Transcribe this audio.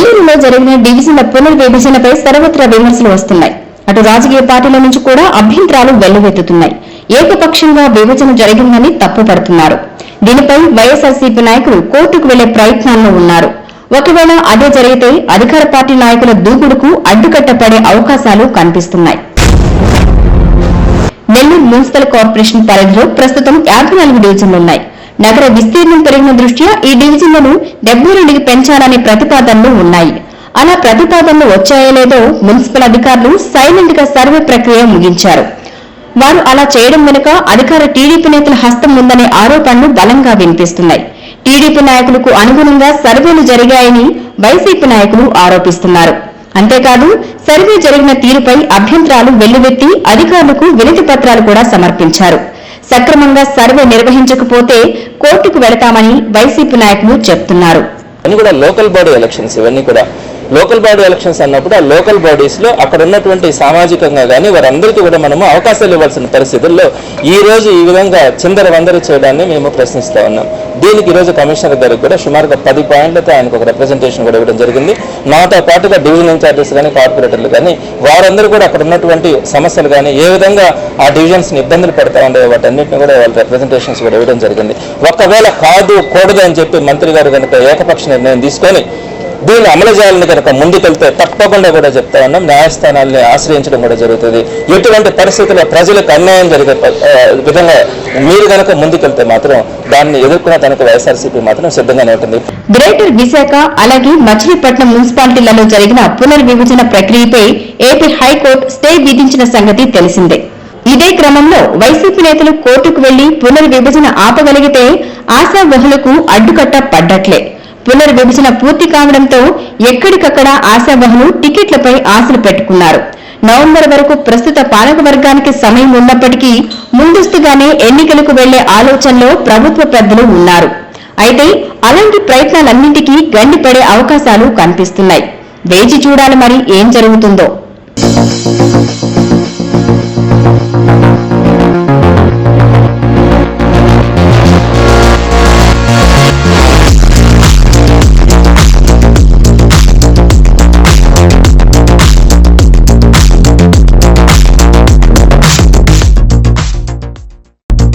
నెల్లూరులో జరిగిన డివిజన్ల పునర్విభజనపై సర్వత్రా విమర్శలు వస్తున్నాయి. అటు రాజకీయ పార్టీల నుంచి కూడా అభ్యంతరాలు వెల్లువెత్తుతున్నాయి. ఏకపక్షంగా విభజన జరిగిందని తప్పుపడుతున్నారు. దీనిపై వైఎస్ఆర్సీపీ నాయకులు కోర్టుకు వెళ్లే ప్రయత్నాల్లో ఉన్నారు. ఒకవేళ అదే జరిగితే అధికార పార్టీ నాయకుల దూకుడుకు అడ్డుకట్టపడే అవకాశాలు కనిపిస్తున్నాయి. నెల్లూరు మున్సిపల్ కార్పొరేషన్ పరిధిలో ప్రస్తుతం 54 డివిజన్లున్నాయి. నగర విస్తీర్ణం పెరిగిన దృష్ట్యా ఈ డివిజన్లను 72కి పెంచాలనే ప్రతిపాదనలు ఉన్నాయి. అలా ప్రతిపాదనలు వచ్చాయో లేదో మున్సిపల్ అధికారులు సైలెంట్ గా సర్వే ప్రక్రియ ముగించారు. వారు అలా చేయడం వెనుక అధికార టీడీపీ నేతల హస్తం ఉందనే ఆరోపణలు బలంగా వినిపిస్తున్నాయి. టీడీపీ నాయకులకు అనుగుణంగా సర్వేలు జరిగాయని వైసీపీ నాయకులు ఆరోపిస్తున్నారు. అంతేకాదు సర్వే జరిగిన తీరుపై అభ్యంతరాలు వెల్లువెత్తి అధికారులకు వినతి పత్రాలు కూడా సమర్పించారు. సక్రమంగా సర్వే నిర్వహించకపోతే కోర్టుకు వెళతామని వైసీపీ నాయకులు చెప్తున్నారు. లోకల్ బాడీ ఎలక్షన్స్ ఇవన్నీ కూడా లోకల్ బాడీ ఎలక్షన్స్ అన్నప్పుడు ఆ లోకల్ బాడీస్ లో అక్కడ ఉన్నటువంటి సామాజికంగా కానీ వారందరికీ కూడా మనము అవకాశాలు ఇవ్వాల్సిన పరిస్థితుల్లో ఈ రోజు ఈ విధంగా చిందర వందర చేయడాన్ని మేము ప్రశ్నిస్తా ఉన్నాం. దీనికి ఈ రోజు కమిషనర్ గారికి కూడా సుమారుగా 10 పాయింట్లతో ఆయనకు ఒక రిప్రజెంటేషన్ కూడా ఇవ్వడం జరిగింది. నాతో పాటుగా డివిజన్ ఇన్ఛార్జెస్ కానీ కార్పొరేటర్లు కానీ వారందరూ కూడా అక్కడ ఉన్నటువంటి సమస్యలు కానీ ఏ విధంగా ఆ డివిజన్స్ ని ఇబ్బందులు పడతా ఉండే వాటన్నిటిని కూడా వాళ్ళ రిప్రజెంటేషన్స్ కూడా ఇవ్వడం జరిగింది. ఒకవేళ కాదు కూడదు అని చెప్పి మంత్రి గారు కనుక ఏకపక్ష నిర్ణయం తీసుకొని దీన్ని అమలు చేయాలని కనుక ముందుకెళ్తే తప్పకుండా కూడా చెప్తా ఉన్నాం, న్యాయస్థానాన్ని ఆశ్రయించడం కూడా జరుగుతుంది. ఎటువంటి పరిస్థితుల్లో ప్రజలకు అన్యాయం జరిగే విధంగా మీరు కనుక ముందుకెళ్తే మాత్రం దాన్ని ఎదుర్కొనే తనకు వైఎస్ఆర్సీపీ మాత్రం సిద్ధంగానే ఉంటుంది. గ్రేటర్ విశాఖ అలాగే మచిలీపట్నం మున్సిపాలిటీలలో జరిగిన పునర్విభజన ప్రక్రియపై ఏపీ హైకోర్టు స్టే విధించిన సంగతి తెలిసిందే. ఇదే క్రమంలో వైసీపీ నేతలు కోర్టుకు వెళ్లి పునర్విభజన ఆపగలిగితే ఆశావహులకు అడ్డుకట్ట పడ్డట్లే. పునర్విభజన పూర్తి కావడంతో ఎక్కడికక్కడ ఆశావహులు టికెట్లపై ఆశలు పెట్టుకున్నారు. నవంబర్ వరకు ప్రస్తుత పాలక వర్గానికి సమయం ఉన్నప్పటికీ ముందస్తుగానే ఎన్నికలకు వెళ్లే ఆలోచనలో ప్రభుత్వ పెద్దలు ఉన్నారు. అయితే అలాంటి ప్రయత్నాలన్నింటికీ గండిపడే అవకాశాలు కనిపిస్తున్నాయి. వేచి చూడాలి మరి ఏం జరుగుతుందో.